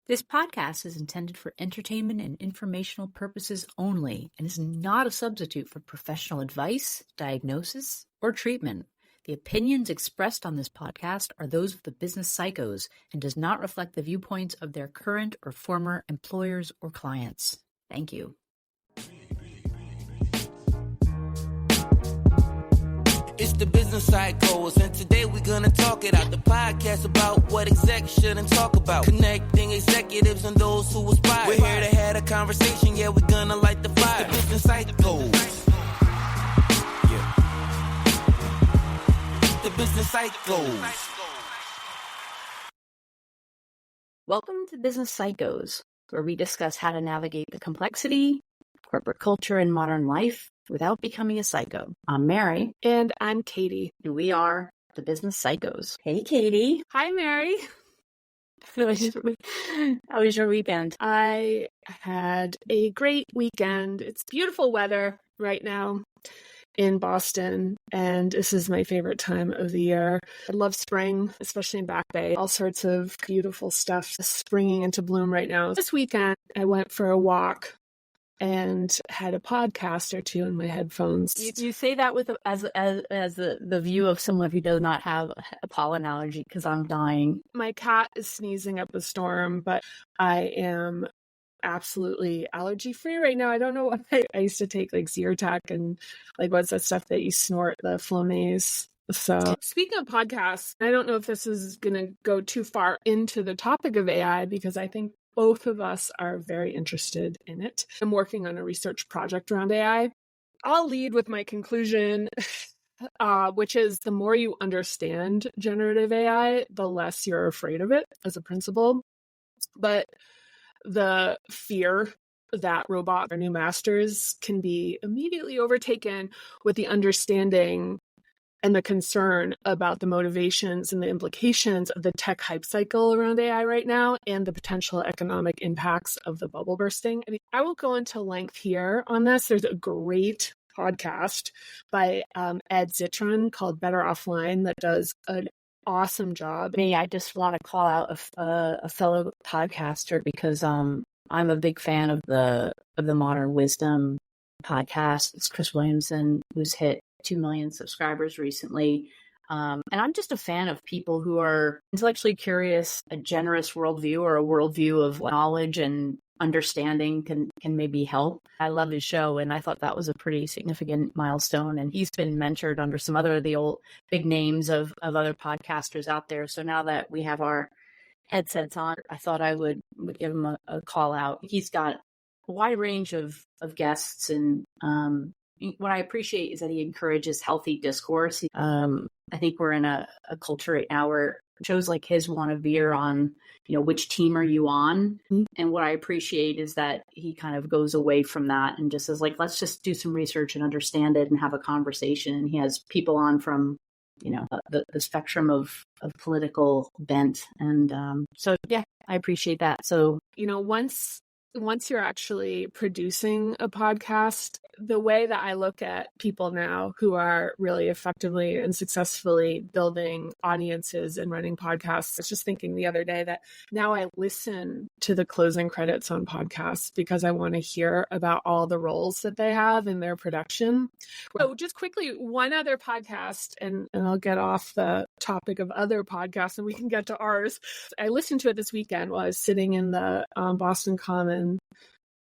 This podcast is intended for entertainment and informational purposes only and is not a substitute for professional advice, diagnosis, or treatment. The opinions expressed on this podcast are those of the business psychos and does not reflect the viewpoints of their current or former employers or clients. Thank you. It's the business psychos, and today we're gonna talk it out. The podcast about what execs shouldn't talk about. Connecting executives and those who aspire. We're here to have a conversation, yeah, we're gonna light the fire. It's the business psychos. Yeah. The business psychos. Welcome to Business Psychos, where we discuss how to navigate the complexity, corporate culture, and modern life without becoming a psycho. I'm Mary. And I'm Katie. And we are the Business Psychos. Hey, Katie. Hi, Mary. How was your weekend? I had a great weekend. It's beautiful weather right now in Boston, and this is my favorite time of the year. I love spring, especially in Back Bay. All sorts of beautiful stuff springing into bloom right now. This weekend, I went for a walk and had a podcast or two in my headphones. You say that with as the view of someone who does not have a pollen allergy, because I'm dying. My cat is sneezing up a storm, but I am absolutely allergy free right now. I don't know what I used to take like Zyrtec and like what's that stuff that you snort, the Flonase. So speaking of podcasts, I don't know if this is going to go too far into the topic of AI because I think both of us are very interested in it. I'm working on a research project around AI. I'll lead with my conclusion, which is the more you understand generative AI, the less you're afraid of it as a principle. But the fear that robots are new masters can be immediately overtaken with the understanding and the concern about the motivations and the implications of the tech hype cycle around AI right now and the potential economic impacts of the bubble bursting. I mean, I won't go into length here on this. There's a great podcast by Ed Zitron called Better Offline that does an awesome job. I just want to call out a fellow podcaster because I'm a big fan of the Modern Wisdom podcast. It's Chris Williamson, who's hit 2 million subscribers recently. And I'm just a fan of people who are intellectually curious, a generous worldview or a worldview of knowledge and understanding can maybe help. I love his show, and I thought that was a pretty significant milestone. And he's been mentored under some other of the old big names of other podcasters out there. So now that we have our headsets on, I thought I would give him a call out. He's got a wide range of guests, and what I appreciate is that he encourages healthy discourse. I think we're in a culture right now where shows like his want to veer on, which team are you on? Mm-hmm. And what I appreciate is that he kind of goes away from that and just says, like, let's just do some research and understand it and have a conversation. And he has people on from, the spectrum of political bent. And so, yeah, I appreciate that. So, once you're actually producing a podcast, the way that I look at people now who are really effectively and successfully building audiences and running podcasts, I was just thinking the other day that now I listen to the closing credits on podcasts because I want to hear about all the roles that they have in their production. So just quickly, one other podcast, and I'll get off the topic of other podcasts and we can get to ours. I listened to it this weekend while I was sitting in the Boston Common.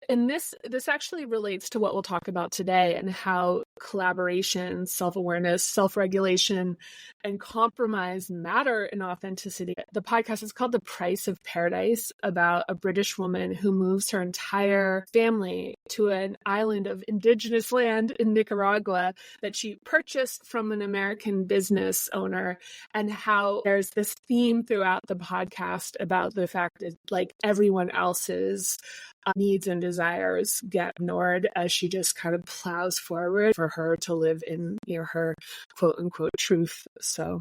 And this actually relates to what we'll talk about today and how collaboration, self-awareness, self-regulation, and compromise matter in authenticity. The podcast is called The Price of Paradise, about a British woman who moves her entire family to an island of indigenous land in Nicaragua that she purchased from an American business owner, and how there's this theme throughout the podcast about the fact that like everyone else's needs and desires get ignored as she just kind of plows forward for her to live in her quote unquote truth. So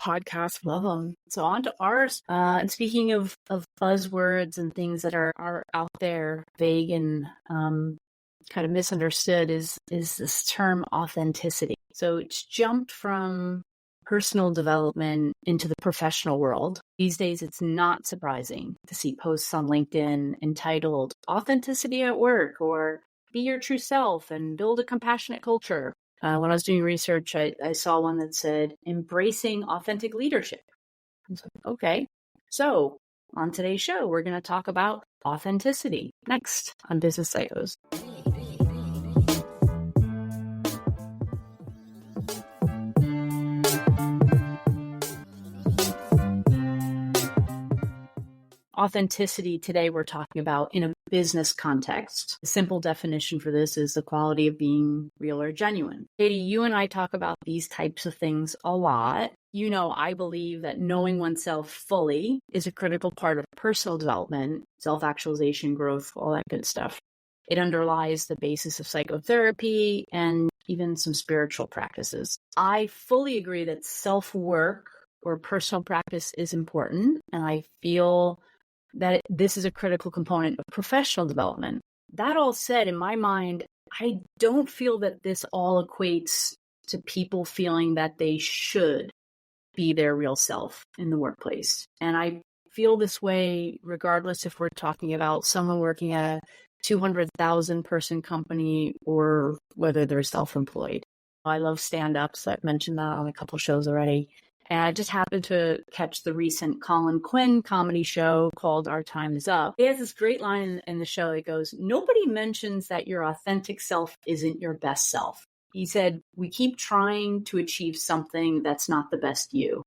podcast. Love them. So on to ours. And speaking of buzzwords and things that are out there, vague and kind of misunderstood, is this term authenticity. So it's jumped from personal development into the professional world. These days, it's not surprising to see posts on LinkedIn entitled Authenticity at Work or Be Your True Self and Build a Compassionate Culture. When I was doing research, I saw one that said Embracing Authentic Leadership. I was like, okay. So on today's show, we're going to talk about authenticity next on Business Psychos. Authenticity today we're talking about in a business context. The simple definition for this is the quality of being real or genuine. Katie, you and I talk about these types of things a lot. You know, I believe that knowing oneself fully is a critical part of personal development, self-actualization, growth, all that good stuff. It underlies the basis of psychotherapy and even some spiritual practices. I fully agree that self-work or personal practice is important, and I feel that this is a critical component of professional development. That all said, in my mind, I don't feel that this all equates to people feeling that they should be their real self in the workplace. And I feel this way regardless if we're talking about someone working at a 200,000 person company or whether they're self-employed. I love stand-ups. I've mentioned that on a couple shows already. And I just happened to catch the recent Colin Quinn comedy show called Our Time Is Up. He has this great line in the show. It goes, "Nobody mentions that your authentic self isn't your best self." He said, "We keep trying to achieve something that's not the best you."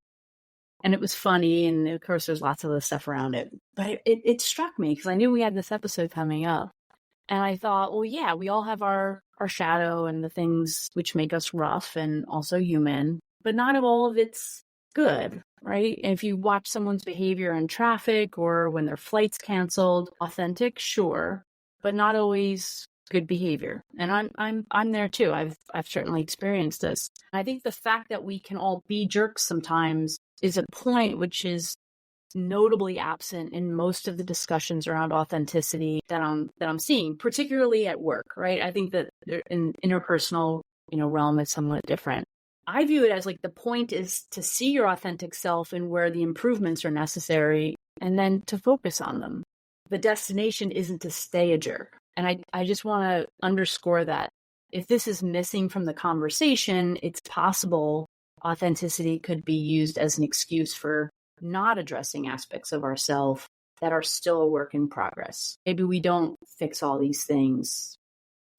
And it was funny. And of course, there's lots of other stuff around it. But it struck me because I knew we had this episode coming up. And I thought, well, yeah, we all have our shadow and the things which make us rough and also human. But not all of it's good, right? If you watch someone's behavior in traffic or when their flight's canceled, authentic, sure, but not always good behavior. And I'm there too. I've certainly experienced this. I think the fact that we can all be jerks sometimes is a point which is notably absent in most of the discussions around authenticity that I'm seeing, particularly at work, right? I think that in interpersonal, realm is somewhat different. I view it as like the point is to see your authentic self and where the improvements are necessary and then to focus on them. The destination isn't to stay a jerk. And I just want to underscore that if this is missing from the conversation, it's possible authenticity could be used as an excuse for not addressing aspects of ourselves that are still a work in progress. Maybe we don't fix all these things,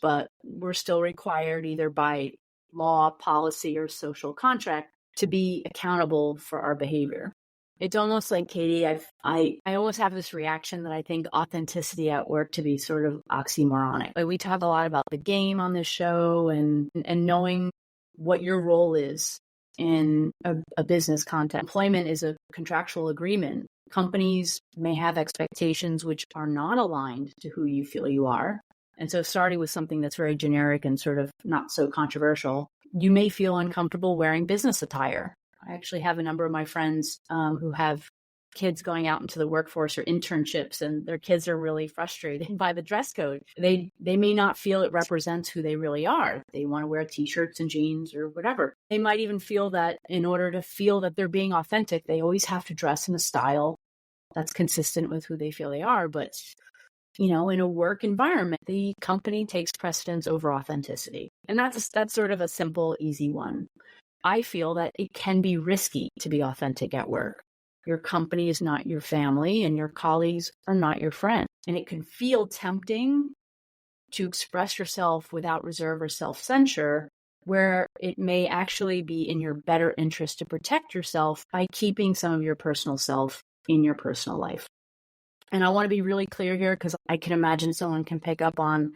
but we're still required either by law, policy, or social contract to be accountable for our behavior. It's almost like, Katie, I almost have this reaction that I think authenticity at work to be sort of oxymoronic. Like we talk a lot about the game on this show and knowing what your role is in a business context. Employment is a contractual agreement. Companies may have expectations which are not aligned to who you feel you are. And so starting with something that's very generic and sort of not so controversial, you may feel uncomfortable wearing business attire. I actually have a number of my friends who have kids going out into the workforce or internships, and their kids are really frustrated by the dress code. They may not feel it represents who they really are. They want to wear t-shirts and jeans or whatever. They might even feel that in order to feel that they're being authentic, they always have to dress in a style that's consistent with who they feel they are. But in a work environment, the company takes precedence over authenticity. And that's sort of a simple, easy one. I feel that it can be risky to be authentic at work. Your company is not your family and your colleagues are not your friends. And it can feel tempting to express yourself without reserve or self-censure, where it may actually be in your better interest to protect yourself by keeping some of your personal self in your personal life. And I want to be really clear here because I can imagine someone can pick up on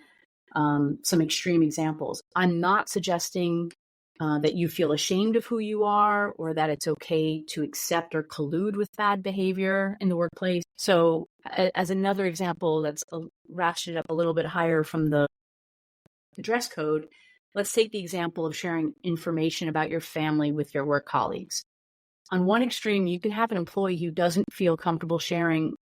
some extreme examples. I'm not suggesting that you feel ashamed of who you are or that it's okay to accept or collude with bad behavior in the workplace. So as another example that's ratcheted up a little bit higher from the dress code, let's take the example of sharing information about your family with your work colleagues. On one extreme, you can have an employee who doesn't feel comfortable sharing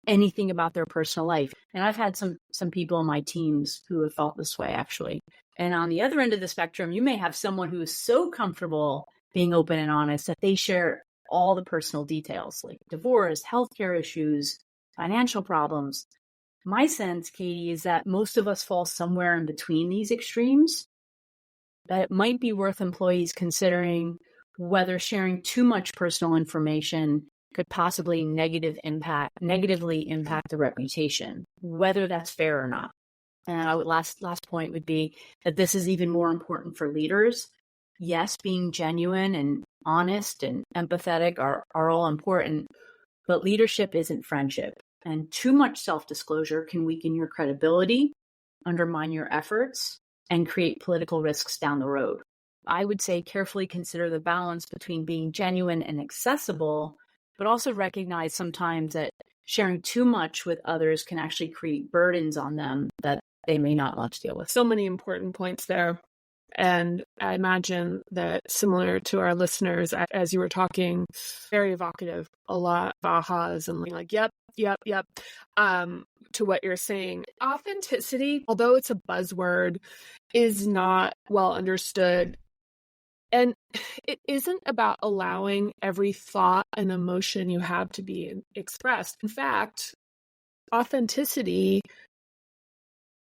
anything about their personal life. And I've had some people on my teams who have felt this way, actually. And on the other end of the spectrum, you may have someone who is so comfortable being open and honest, that they share all the personal details like divorce, healthcare issues, financial problems. My sense, Katie, is that most of us fall somewhere in between these extremes, that it might be worth employees considering whether sharing too much personal information could possibly negatively impact the reputation, whether that's fair or not. And last point would be that this is even more important for leaders. Yes, being genuine and honest and empathetic are all important, but leadership isn't friendship. And too much self-disclosure can weaken your credibility, undermine your efforts, and create political risks down the road. I would say carefully consider the balance between being genuine and accessible, but also recognize sometimes that sharing too much with others can actually create burdens on them that they may not want to deal with. So many important points there. And I imagine that similar to our listeners, as you were talking, very evocative, a lot of ahas and like, yep, to what you're saying. Authenticity, although it's a buzzword, is not well understood. And it isn't about allowing every thought and emotion you have to be expressed. In fact, authenticity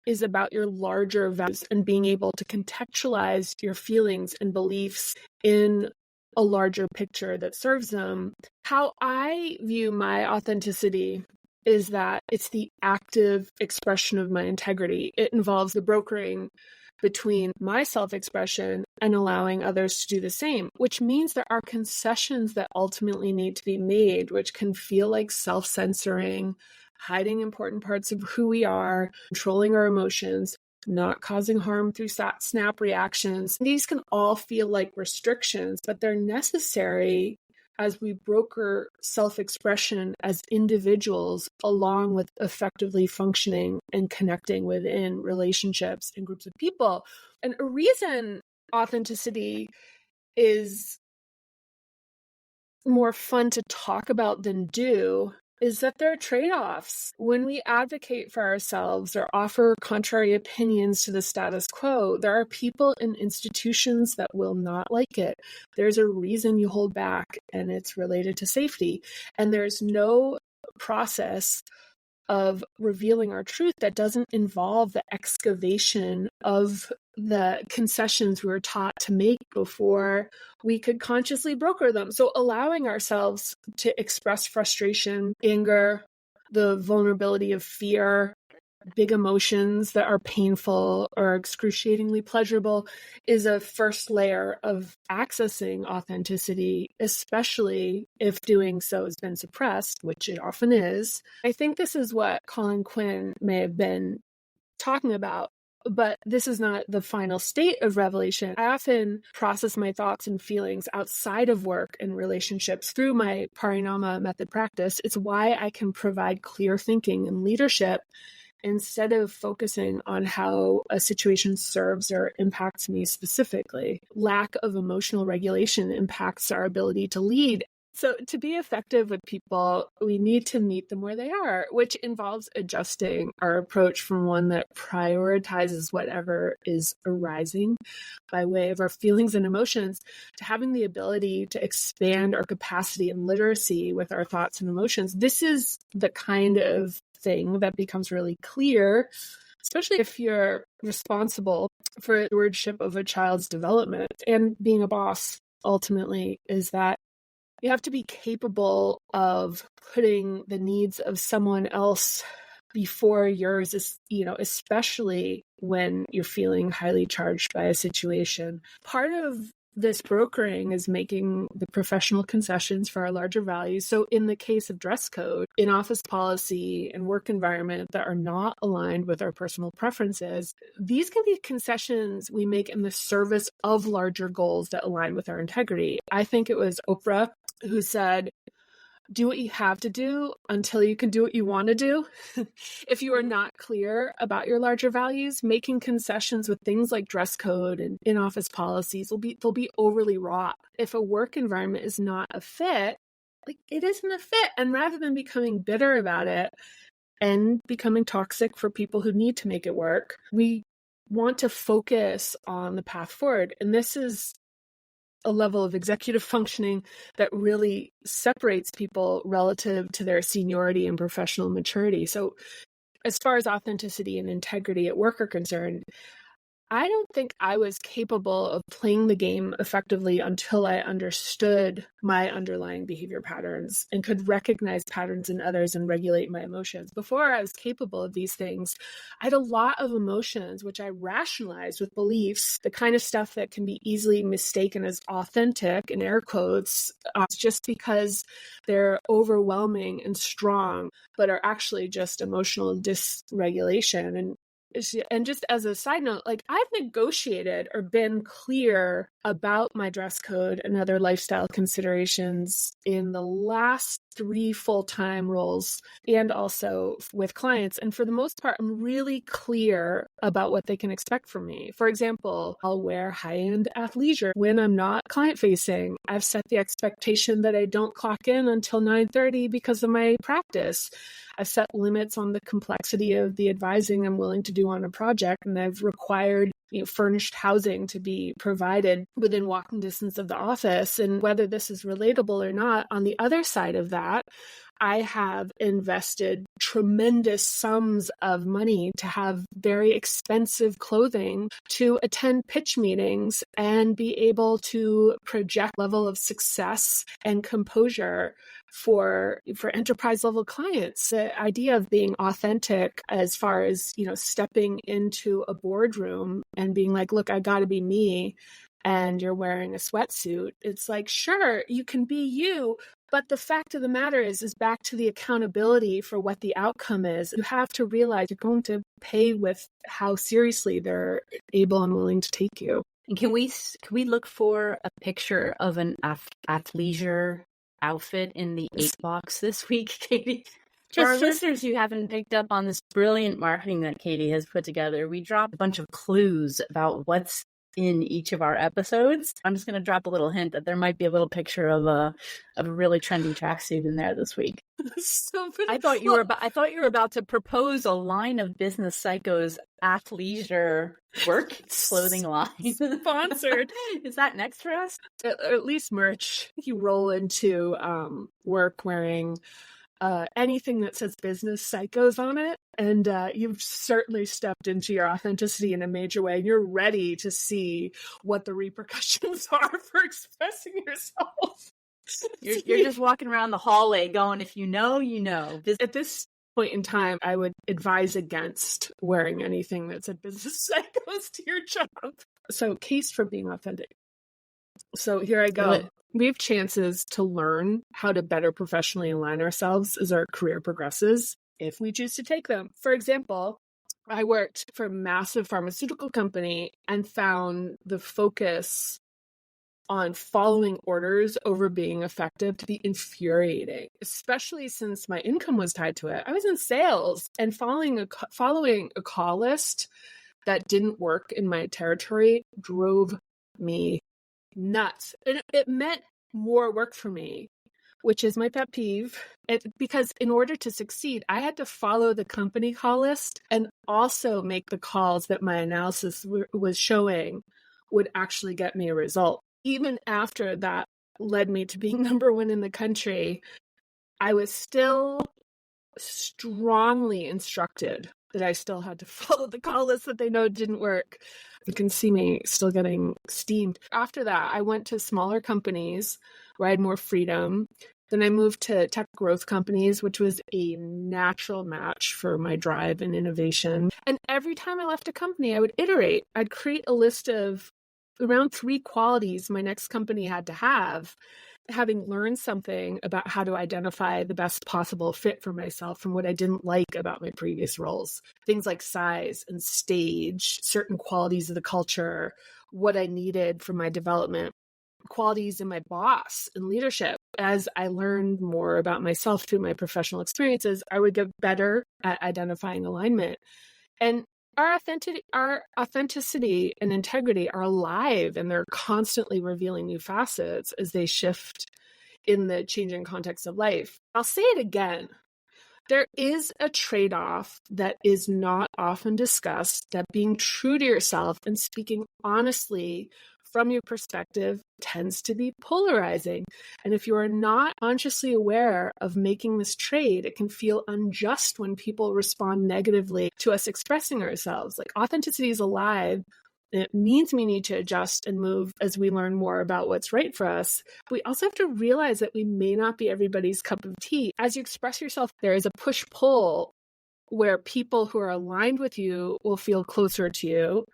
is about your larger values and being able to contextualize your feelings and beliefs in a larger picture that serves them. How I view my authenticity is that it's the active expression of my integrity. It involves the brokering between my self-expression and allowing others to do the same, which means there are concessions that ultimately need to be made, which can feel like self-censoring, hiding important parts of who we are, controlling our emotions, not causing harm through snap reactions. These can all feel like restrictions, but they're necessary as we broker self-expression as individuals along with effectively functioning and connecting within relationships and groups of people. And a reason authenticity is more fun to talk about than do is that there are trade-offs. When we advocate for ourselves or offer contrary opinions to the status quo, there are people and institutions that will not like it. There's a reason you hold back, and it's related to safety. And there's no process of revealing our truth that doesn't involve the excavation of the concessions we were taught to make before we could consciously broker them. So allowing ourselves to express frustration, anger, the vulnerability of fear, big emotions that are painful or excruciatingly pleasurable is a first layer of accessing authenticity, especially if doing so has been suppressed, which it often is. I think this is what Colin Quinn may have been talking about. But this is not the final state of revelation. I often process my thoughts and feelings outside of work and relationships through my Parinama method practice. It's why I can provide clear thinking and leadership instead of focusing on how a situation serves or impacts me specifically. Lack of emotional regulation impacts our ability to lead. So to be effective with people, we need to meet them where they are, which involves adjusting our approach from one that prioritizes whatever is arising by way of our feelings and emotions to having the ability to expand our capacity and literacy with our thoughts and emotions. This is the kind of thing that becomes really clear, especially if you're responsible for the stewardship of a child's development. And being a boss ultimately is that you have to be capable of putting the needs of someone else before yours, especially when you're feeling highly charged by a situation. Part of this brokering is making the professional concessions for our larger values. So in the case of dress code, in office policy and work environment that are not aligned with our personal preferences, these can be concessions we make in the service of larger goals that align with our integrity. I think it was Oprah who said, do what you have to do until you can do what you want to do. If you are not clear about your larger values, making concessions with things like dress code and in-office policies they'll be overly wrought. If a work environment is not a fit, it isn't a fit. And rather than becoming bitter about it and becoming toxic for people who need to make it work, we want to focus on the path forward. And this is a level of executive functioning that really separates people relative to their seniority and professional maturity. So as far as authenticity and integrity at work are concerned, I don't think I was capable of playing the game effectively until I understood my underlying behavior patterns and could recognize patterns in others and regulate my emotions. Before I was capable of these things, I had a lot of emotions, which I rationalized with beliefs, the kind of stuff that can be easily mistaken as authentic, in air quotes, just because they're overwhelming and strong, but are actually just emotional dysregulation. And just as a side note, like I've negotiated or been clear about my dress code and other lifestyle considerations in the last 3 full-time roles and also with clients. And for the most part, I'm really clear about what they can expect from me. For example, I'll wear high-end athleisure when I'm not client-facing. I've set the expectation that I don't clock in until 9:30 because of my practice. I've set limits on the complexity of the advising I'm willing to do on a project, and I've required furnished housing to be provided within walking distance of the office. And whether this is relatable or not, on the other side of that, I have invested tremendous sums of money to have very expensive clothing to attend pitch meetings and be able to project level of success and composure for enterprise level clients. The idea of being authentic as far as, stepping into a boardroom and being like, look, I got to be me, and you're wearing a sweatsuit. It's like, sure, you can be you, but the fact of the matter is back to the accountability for what the outcome is. You have to realize you're going to pay with how seriously they're able and willing to take you. And can we look for a picture of an athleisure outfit in the 8 box this week, Katie? For our listeners who haven't picked up on this brilliant marketing that Katie has put together, we dropped a bunch of clues about what's in each of our episodes. I'm just going to drop a little hint that there might be a little picture of a really trendy tracksuit in there this week. I thought you were about to propose a line of Business Psycho's athleisure work clothing line. Sponsored. Is that next for us? At least merch. You roll into work wearing anything that says Business Psychos on it, and you've certainly stepped into your authenticity in a major way. You're ready to see what the repercussions are for expressing yourself. You're just walking around the hallway going, if you know, you know. At this point in time, I would advise against wearing anything that said Business Psychos to your job. So, case for being authentic. So here I go. Good. We have chances to learn how to better professionally align ourselves as our career progresses if we choose to take them. For example, I worked for a massive pharmaceutical company and found the focus on following orders over being effective to be infuriating, especially since my income was tied to it. I was in sales, and following a call list that didn't work in my territory drove me nuts. And it meant more work for me, which is my pet peeve. Because in order to succeed, I had to follow the company call list and also make the calls that my analysis was showing would actually get me a result. Even after that led me to being number 1 in the country, I was still strongly instructed that I still had to follow the call list that they know didn't work. You can see me still getting steamed. After that, I went to smaller companies where I had more freedom. Then I moved to tech growth companies, which was a natural match for my drive and innovation. And every time I left a company, I would iterate. I'd create a list of around 3 qualities my next company had to have, having learned something about how to identify the best possible fit for myself from what I didn't like about my previous roles. Things like size and stage, certain qualities of the culture, what I needed for my development, qualities in my boss and leadership. As I learned more about myself through my professional experiences, I would get better at identifying alignment. And our authenticity and integrity are alive, and they're constantly revealing new facets as they shift in the changing context of life. I'll say it again. There is a trade-off that is not often discussed, that being true to yourself and speaking honestly from your perspective tends to be polarizing. And if you are not consciously aware of making this trade, it can feel unjust when people respond negatively to us expressing ourselves. Like, authenticity is alive. It means we need to adjust and move as we learn more about what's right for us. We also have to realize that we may not be everybody's cup of tea. As you express yourself, there is a push-pull where people who are aligned with you will feel closer to you,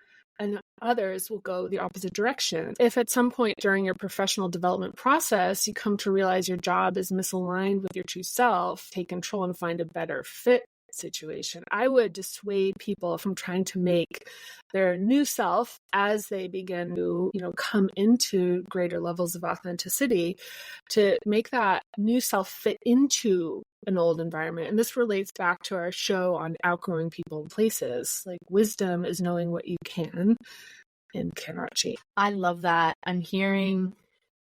and others will go the opposite direction. If at some point during your professional development process, you come to realize your job is misaligned with your true self, take control and find a better fit situation, I would dissuade people from trying to make their new self, as they begin to, come into greater levels of authenticity, to make that new self fit into an old environment. And this relates back to our show on outgrowing people and places. Like, wisdom is knowing what you can and cannot change. I love that. I'm hearing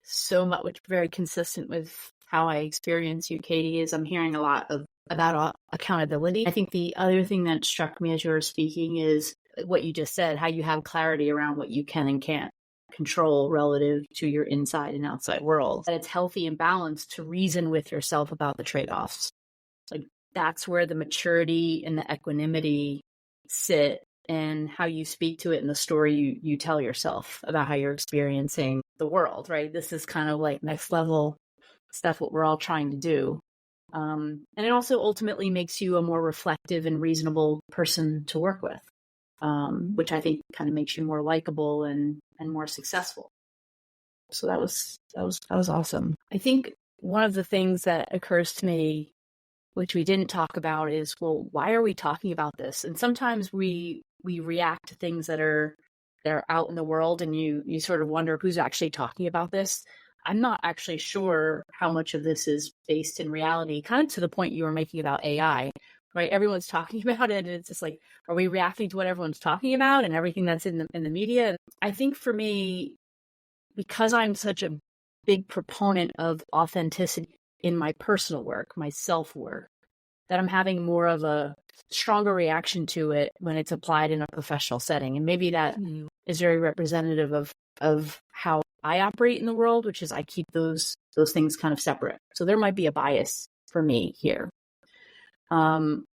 so much, which is very consistent with how I experience you, Katie, is I'm hearing a lot about accountability. I think the other thing that struck me as you were speaking is what you just said, how you have clarity around what you can and can't control relative to your inside and outside world. That it's healthy and balanced to reason with yourself about the trade-offs. Like, that's where the maturity and the equanimity sit, and how you speak to it in the story you tell yourself about how you're experiencing the world, right? This is kind of like next level stuff, what we're all trying to do. And it also ultimately makes you a more reflective and reasonable person to work with, which I think kind of makes you more likable and more successful. So that was awesome. I think one of the things that occurs to me, which we didn't talk about, is, well, why are we talking about this? And sometimes we react to things that are out in the world, and you sort of wonder who's actually talking about this. I'm not actually sure how much of this is based in reality, kind of to the point you were making about AI, right? Everyone's talking about it, and it's just like, are we reacting to what everyone's talking about and everything that's in the media? And I think for me, because I'm such a big proponent of authenticity in my personal work, my self-work, that I'm having more of a stronger reaction to it when it's applied in a professional setting. And maybe that is very representative of how I operate in the world, which is I keep those things kind of separate. So there might be a bias for me here. And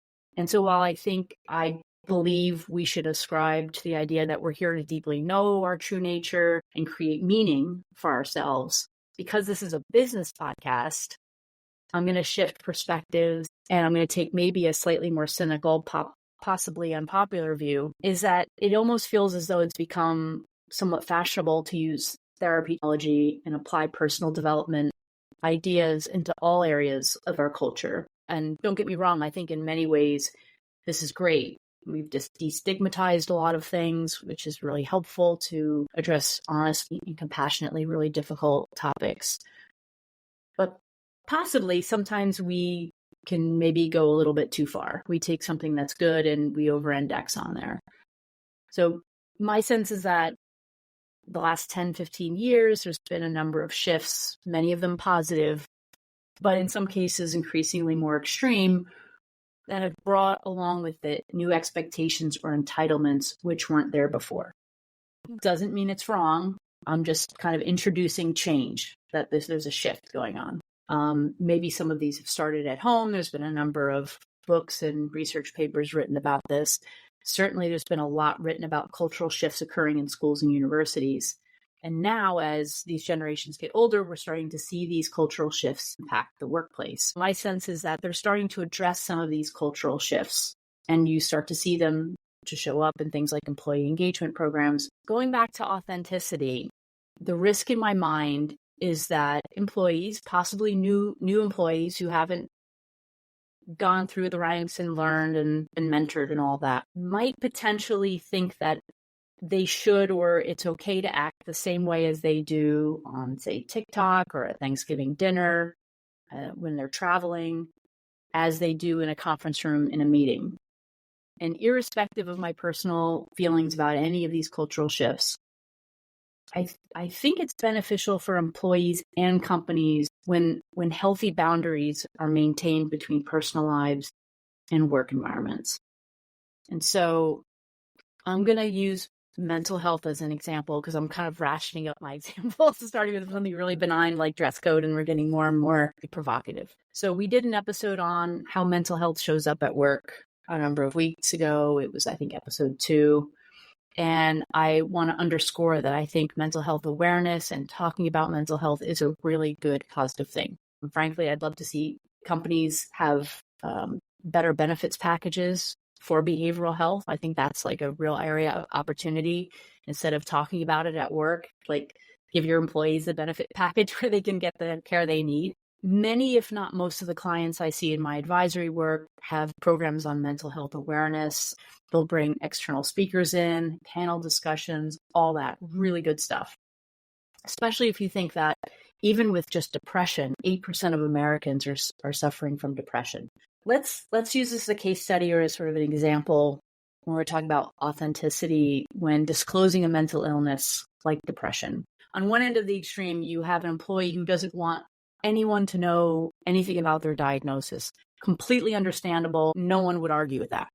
so while I believe we should ascribe to the idea that we're here to deeply know our true nature and create meaning for ourselves, because this is a business podcast, I'm going to shift perspectives, and I'm going to take maybe a slightly more cynical, possibly unpopular view, is that it almost feels as though it's become somewhat fashionable to use therapy and apply personal development ideas into all areas of our culture. And don't get me wrong, I think in many ways this is great. We've just destigmatized a lot of things, which is really helpful to address honestly and compassionately really difficult topics. But possibly sometimes we can maybe go a little bit too far. We take something that's good and we over-index on there. So my sense is that the last 10, 15 years, there's been a number of shifts, many of them positive, but in some cases increasingly more extreme, that have brought along with it new expectations or entitlements which weren't there before. Doesn't mean it's wrong. I'm just kind of introducing change, that there's a shift going on. Maybe some of these have started at home. There's been a number of books and research papers written about this. Certainly, there's been a lot written about cultural shifts occurring in schools and universities. And now, as these generations get older, we're starting to see these cultural shifts impact the workplace. My sense is that they're starting to address some of these cultural shifts, and you start to see them to show up in things like employee engagement programs. Going back to authenticity, the risk in my mind is that employees, possibly new employees who haven't gone through the ranks and learned and been mentored and all that, might potentially think that they should, or it's okay to act the same way as they do on, say, TikTok or at Thanksgiving dinner, when they're traveling, as they do in a conference room in a meeting. And irrespective of my personal feelings about any of these cultural shifts, I think it's beneficial for employees and companies when healthy boundaries are maintained between personal lives and work environments. And so I'm going to use mental health as an example, because I'm kind of rationing up my examples, starting with something really benign like dress code, and we're getting more and more provocative. So we did an episode on how mental health shows up at work a number of weeks ago. It was, I think, episode 2. And I want to underscore that I think mental health awareness and talking about mental health is a really good positive thing. And frankly, I'd love to see companies have better benefits packages for behavioral health. I think that's like a real area of opportunity. Instead of talking about it at work, like give your employees a benefit package where they can get the care they need. Many, if not most of the clients I see in my advisory work have programs on mental health awareness. They'll bring external speakers in, panel discussions, all that really good stuff. Especially if you think that even with just depression, 8% of Americans are suffering from depression. Let's use this as a case study or as sort of an example when we're talking about authenticity when disclosing a mental illness like depression. On one end of the extreme, you have an employee who doesn't want anyone to know anything about their diagnosis. Completely understandable. No one would argue with that.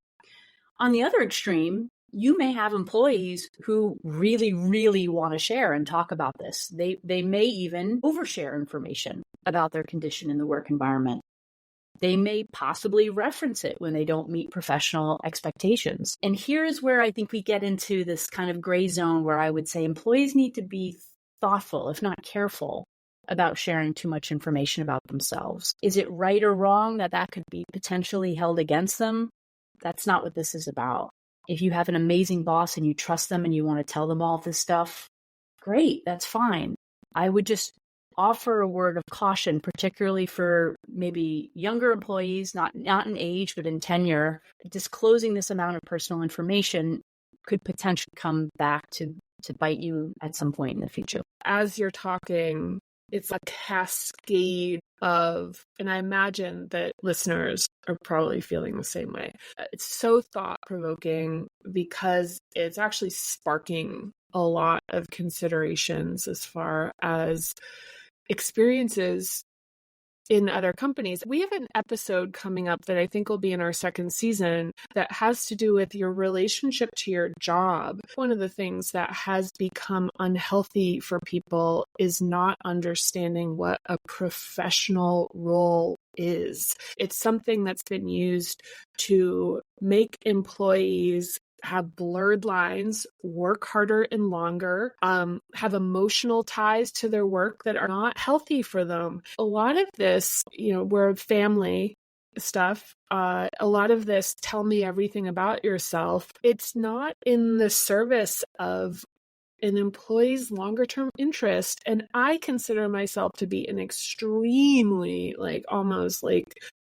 On the other extreme, you may have employees who really, really want to share and talk about this. They may even overshare information about their condition in the work environment. They may possibly reference it when they don't meet professional expectations. And here is where I think we get into this kind of gray zone where I would say employees need to be thoughtful, if not careful, about sharing too much information about themselves. Is it right or wrong that could be potentially held against them? That's not what this is about. If you have an amazing boss and you trust them and you want to tell them all this stuff, great, that's fine. I would just offer a word of caution, particularly for maybe younger employees, not in age, but in tenure. Disclosing this amount of personal information could potentially come back to bite you at some point in the future. As you're talking, it's a cascade of, and I imagine that listeners are probably feeling the same way. It's so thought-provoking because it's actually sparking a lot of considerations as far as experiences in other companies. We have an episode coming up that I think will be in our second season that has to do with your relationship to your job. One of the things that has become unhealthy for people is not understanding what a professional role is. It's something that's been used to make employees have blurred lines, work harder and longer, have emotional ties to their work that are not healthy for them. A lot of this, where family stuff, a lot of this, tell me everything about yourself. It's not in the service of an employee's longer term interest. And I consider myself to be an extremely, almost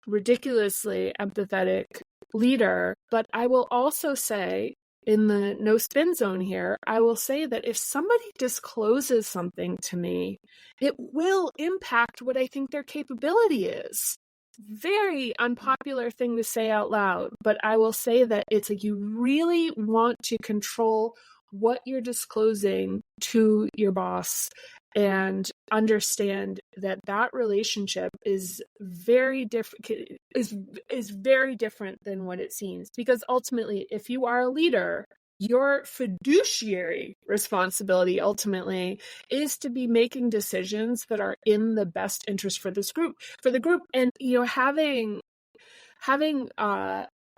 ridiculously empathetic leader. But I will also say, in the no spin zone here, I will say that if somebody discloses something to me, it will impact what I think their capability is. Very unpopular thing to say out loud, but I will say that it's like you really want to control what you're disclosing to your boss and understand that relationship is very different, is very different than what it seems. Because ultimately, if you are a leader, your fiduciary responsibility ultimately is to be making decisions that are in the best interest for the group. And having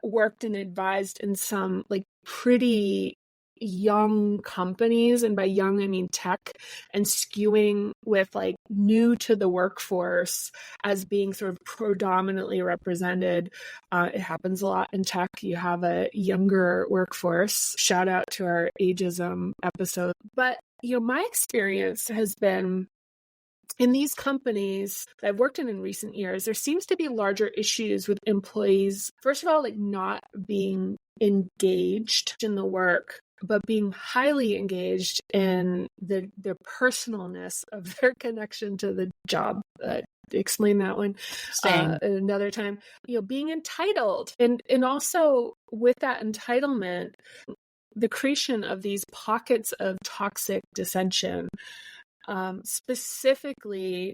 worked and advised in some pretty young companies, and by young I mean tech, and skewing with new to the workforce as being sort of predominantly represented. It happens a lot in tech. You have a younger workforce. Shout out to our ageism episode. But my experience has been in these companies that I've worked in recent years, there seems to be larger issues with employees, first of all, not being engaged in the work, but being highly engaged in the personalness of their connection to the job. Explain that one another time. Being entitled, and also with that entitlement, the creation of these pockets of toxic dissension, specifically,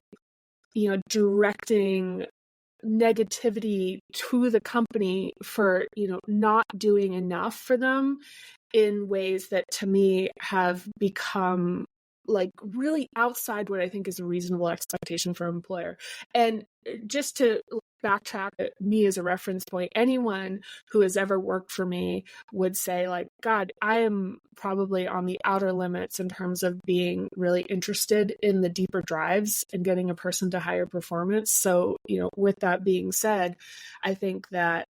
directing negativity to the company for, not doing enough for them in ways that to me have become like really outside what I think is a reasonable expectation for an employer. And just to backtrack me as a reference point, anyone who has ever worked for me would say like, God, I am probably on the outer limits in terms of being really interested in the deeper drives and getting a person to higher performance. So, with that being said, I think that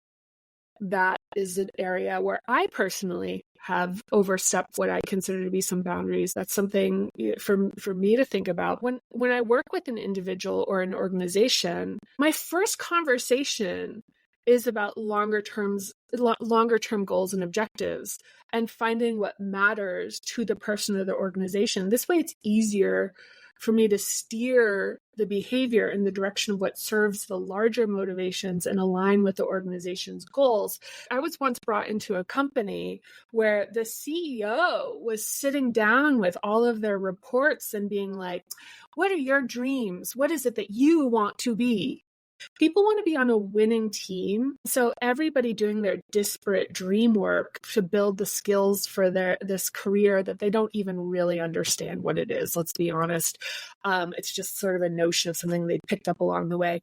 is an area where I personally have overstepped what I consider to be some boundaries. That's something for me to think about. When I work with an individual or an organization, my first conversation is about longer term goals and objectives and finding what matters to the person or the organization. This way it's easier for me to steer the behavior in the direction of what serves the larger motivations and align with the organization's goals. I was once brought into a company where the CEO was sitting down with all of their reports and being like, what are your dreams? What is it that you want to be? People want to be on a winning team. So everybody doing their disparate dream work to build the skills for this career that they don't even really understand what it is. Let's be honest. It's just sort of a notion of something they picked up along the way.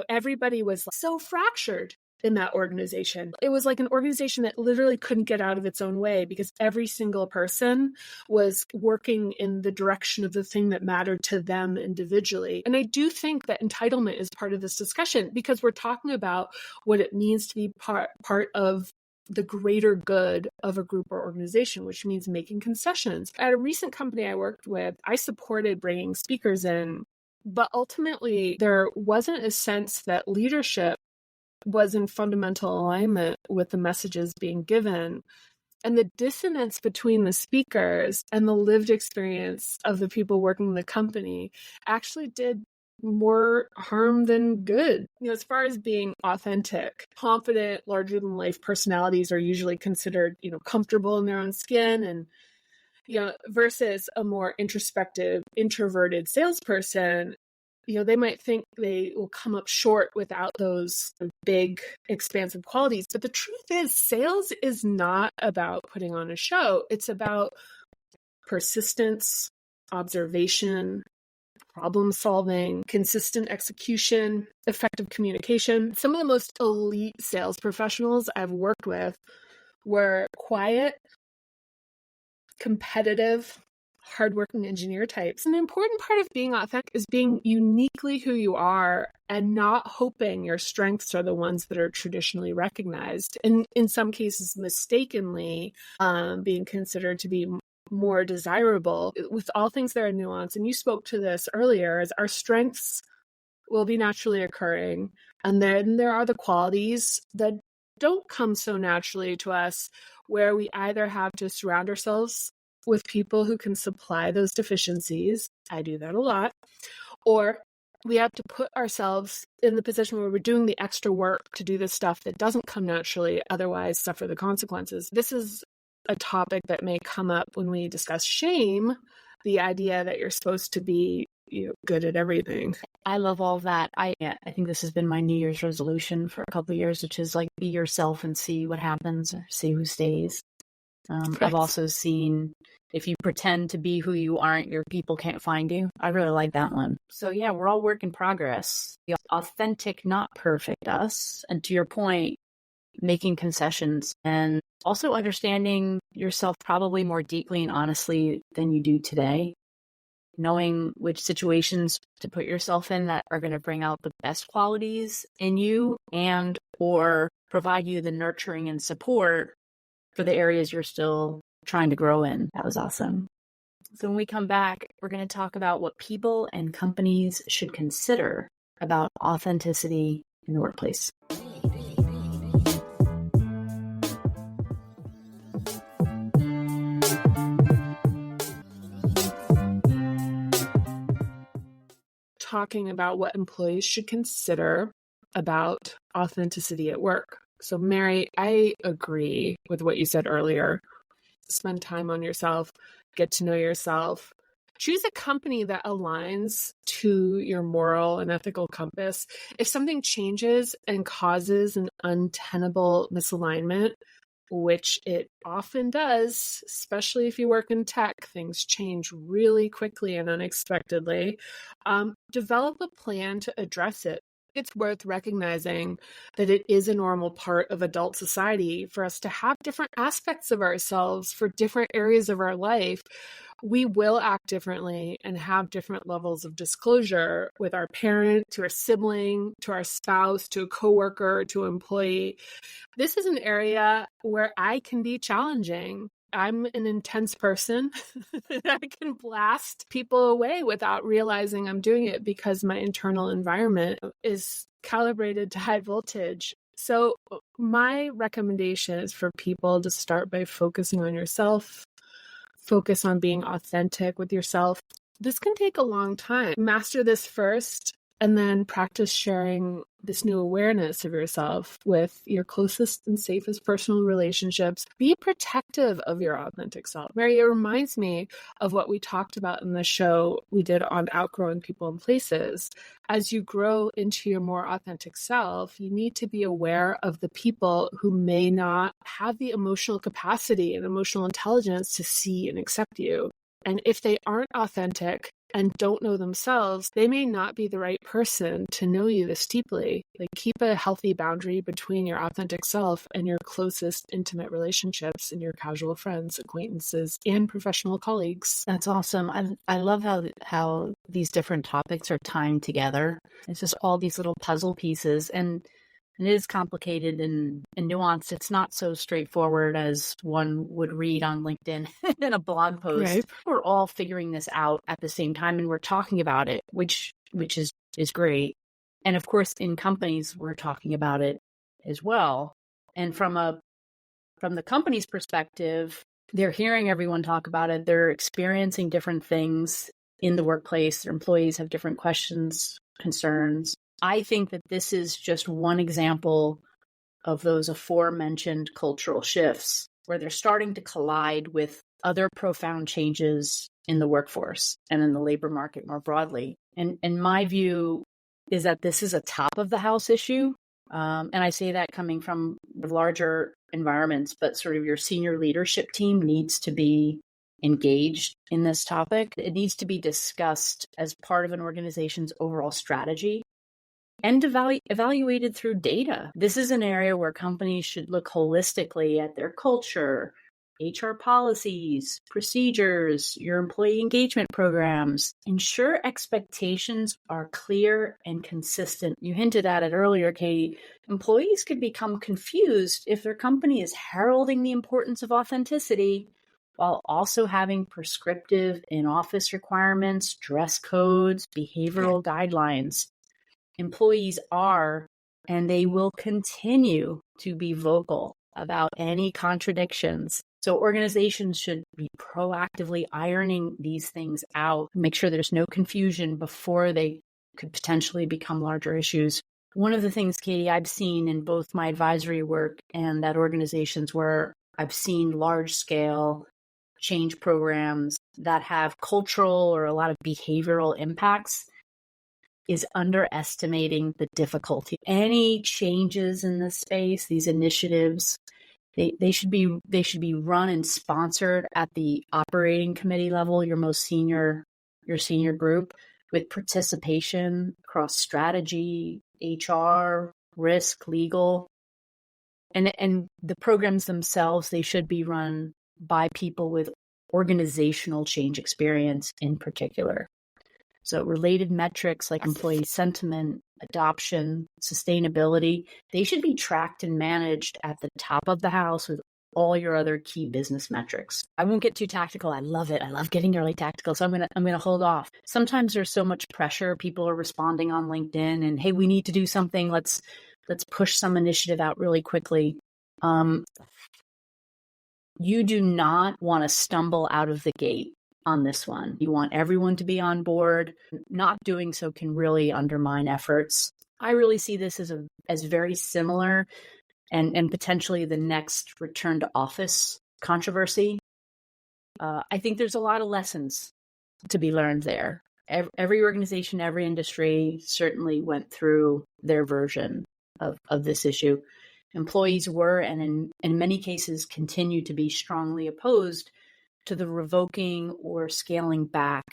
Everybody was so fractured in that organization. It was like an organization that literally couldn't get out of its own way because every single person was working in the direction of the thing that mattered to them individually. And I do think that entitlement is part of this discussion because we're talking about what it means to be part of the greater good of a group or organization, which means making concessions. At a recent company I worked with, I supported bringing speakers in, but ultimately there wasn't a sense that leadership was in fundamental alignment with the messages being given. And the dissonance between the speakers and the lived experience of the people working in the company actually did more harm than good. As far as being authentic, confident, larger than life personalities are usually considered, comfortable in their own skin and versus a more introspective, introverted salesperson, they might think they will come up short without those big, expansive qualities. But the truth is, sales is not about putting on a show. It's about persistence, observation, problem solving, consistent execution, effective communication. Some of the most elite sales professionals I've worked with were quiet, competitive, hardworking engineer types. An important part of being authentic is being uniquely who you are and not hoping your strengths are the ones that are traditionally recognized. And in some cases, mistakenly being considered to be more desirable. With all things, there are nuance. And you spoke to this earlier, as our strengths will be naturally occurring. And then there are the qualities that don't come so naturally to us, where we either have to surround ourselves with people who can supply those deficiencies. I do that a lot. Or we have to put ourselves in the position where we're doing the extra work to do the stuff that doesn't come naturally, otherwise suffer the consequences. This is a topic that may come up when we discuss shame, the idea that you're supposed to be good at everything. I love all of that. I think this has been my New Year's resolution for a couple of years, which is like be yourself and see what happens, or see who stays. I've also seen if you pretend to be who you aren't, your people can't find you. I really like that one. So yeah, we're all work in progress. The authentic, not perfect us. And to your point, making concessions and also understanding yourself probably more deeply and honestly than you do today. Knowing which situations to put yourself in that are going to bring out the best qualities in you and or provide you the nurturing and support for the areas you're still trying to grow in. That was awesome. So when we come back, we're going to talk about what people and companies should consider about authenticity in the workplace. Talking about what employees should consider about authenticity at work. So Mary, I agree with what you said earlier. Spend time on yourself, get to know yourself, Choose a company that aligns to your moral and ethical compass. If something changes and causes an untenable misalignment, which it often does, especially if you work in tech, things change really quickly and unexpectedly, develop a plan to address it. It's worth recognizing that it is a normal part of adult society for us to have different aspects of ourselves for different areas of our life. We will act differently and have different levels of disclosure with our parent, to our sibling, to our spouse, to a coworker, to an employee. This is an area where I can be challenging. I'm an intense person. I can blast people away without realizing I'm doing it because my internal environment is calibrated to high voltage. So my recommendation is for people to start by focusing on yourself, focus on being authentic with yourself. This can take a long time. Master this first, and then practice sharing this new awareness of yourself with your closest and safest personal relationships. Be protective of your authentic self. Mary, it reminds me of what we talked about in the show we did on outgrowing people and places. As you grow into your more authentic self, you need to be aware of the people who may not have the emotional capacity and emotional intelligence to see and accept you. And if they aren't authentic and don't know themselves, they may not be the right person to know you this deeply. Like, keep a healthy boundary between your authentic self and your closest intimate relationships and your casual friends, acquaintances, and professional colleagues. That's awesome. I love how these different topics are timed together. It's just all these little puzzle pieces, and it is complicated and nuanced. It's not so straightforward as one would read on LinkedIn in a blog post. Right. We're all figuring this out at the same time, and we're talking about it, which is great. And of course, in companies, we're talking about it as well. And from the company's perspective, they're hearing everyone talk about it. They're experiencing different things in the workplace. Their employees have different questions, concerns. I think that this is just one example of those aforementioned cultural shifts where they're starting to collide with other profound changes in the workforce and in the labor market more broadly. And my view is that this is a top of the house issue. And I say that coming from larger environments, but sort of your senior leadership team needs to be engaged in this topic. It needs to be discussed as part of an organization's overall strategy and evaluated through data. This is an area where companies should look holistically at their culture, HR policies, procedures, your employee engagement programs. Ensure expectations are clear and consistent. You hinted at it earlier, Katie. Employees could become confused if their company is heralding the importance of authenticity while also having prescriptive in-office requirements, dress codes, behavioral guidelines. Employees are, and they will continue to be vocal about any contradictions. So organizations should be proactively ironing these things out, make sure there's no confusion before they could potentially become larger issues. One of the things, Katie, I've seen in both my advisory work and at organizations where I've seen large-scale change programs that have cultural or a lot of behavioral impacts is underestimating the difficulty. Any changes in this space, these initiatives, they should be run and sponsored at the operating committee level, your senior group, with participation across strategy, HR, risk, legal, and the programs themselves. They should be run by people with organizational change experience in particular. So related metrics like employee sentiment, adoption, sustainability, they should be tracked and managed at the top of the house with all your other key business metrics. I won't get too tactical. I love it. I love getting really tactical. So I'm gonna hold off. Sometimes there's so much pressure. People are responding on LinkedIn and, hey, we need to do something. Let's push some initiative out really quickly. You do not want to stumble out of the gate on this one. You want everyone to be on board. Not doing so can really undermine efforts. I really see this as very similar and potentially the next return to office controversy. I think there's a lot of lessons to be learned there. Every organization, every industry certainly went through their version of this issue. Employees were, and in many cases continue to be, strongly opposed to the revoking or scaling back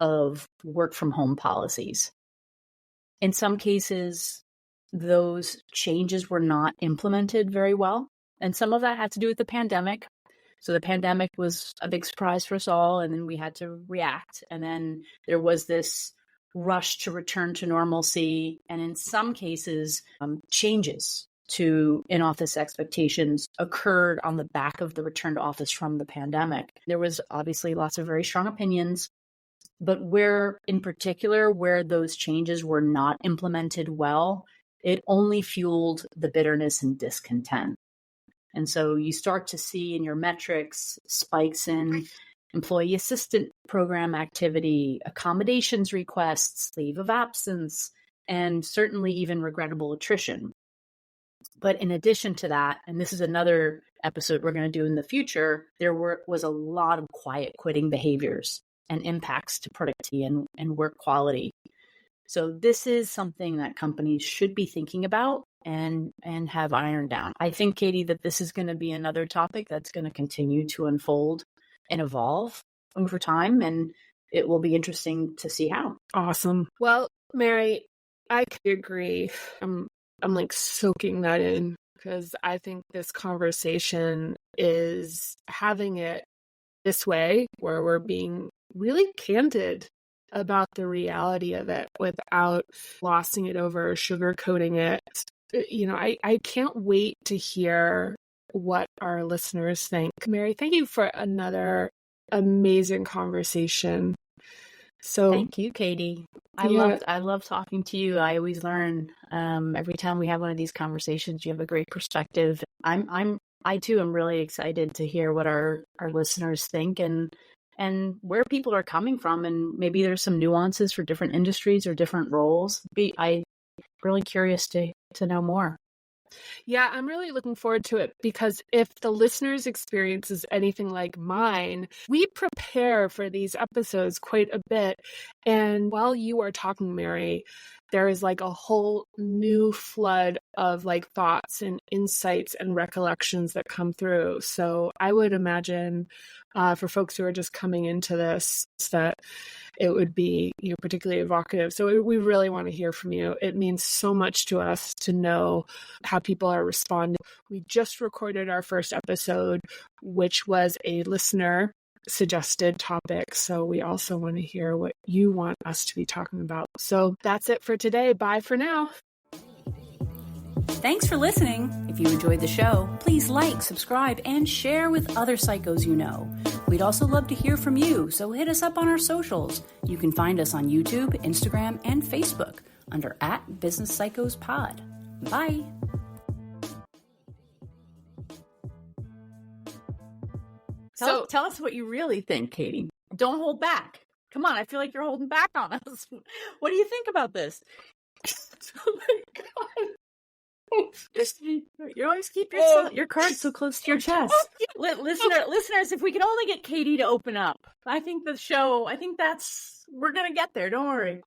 of work from home policies. In some cases, those changes were not implemented very well. And some of that had to do with the pandemic. So the pandemic was a big surprise for us all, and then we had to react. And then there was this rush to return to normalcy. And in some cases, changes to in-office expectations occurred on the back of the return to office from the pandemic. There was obviously lots of very strong opinions, but where those changes were not implemented well, it only fueled the bitterness and discontent. And so you start to see in your metrics spikes in employee assistance program activity, accommodations requests, leave of absence, and certainly even regrettable attrition. But in addition to that, and this is another episode we're going to do in the future, there was a lot of quiet quitting behaviors and impacts to productivity and work quality. So this is something that companies should be thinking about and have ironed down. I think, Katie, that this is going to be another topic that's going to continue to unfold and evolve over time, and it will be interesting to see how. Awesome. Well, Mary, I could agree. I'm like soaking that in, because I think this conversation is having it this way, where we're being really candid about the reality of it without glossing it over, sugarcoating it. You know, I can't wait to hear what our listeners think. Mary, thank you for another amazing conversation. So thank you, Katie. I love talking to you. I always learn every time we have one of these conversations. You have a great perspective. I too am really excited to hear what our listeners think and where people are coming from, and maybe there's some nuances for different industries or different roles. I'm really curious to know more. Yeah, I'm really looking forward to it, because if the listener's experience is anything like mine, we prepare for these episodes quite a bit. And while you are talking, Mary, there is like a whole new flood of like thoughts and insights and recollections that come through. So I would imagine for folks who are just coming into this, that it would be, particularly evocative. So we really want to hear from you. It means so much to us to know how people are responding. We just recorded our first episode, which was a listener suggested topic. So we also want to hear what you want us to be talking about. So that's it for today. Bye for now. Thanks for listening. If you enjoyed the show, please like, subscribe, and share with other psychos you know. We'd also love to hear from you, so hit us up on our socials. You can find us on YouTube, Instagram, and Facebook under @BusinessPsychosPod. Bye. Tell us what you really think, Katie. Don't hold back. Come on, I feel like you're holding back on us. What do you think about this? Oh my God. You always keep your cards so close to your chest. Listeners, if we can only get Katie to open up, I think we're going to get there. Don't worry.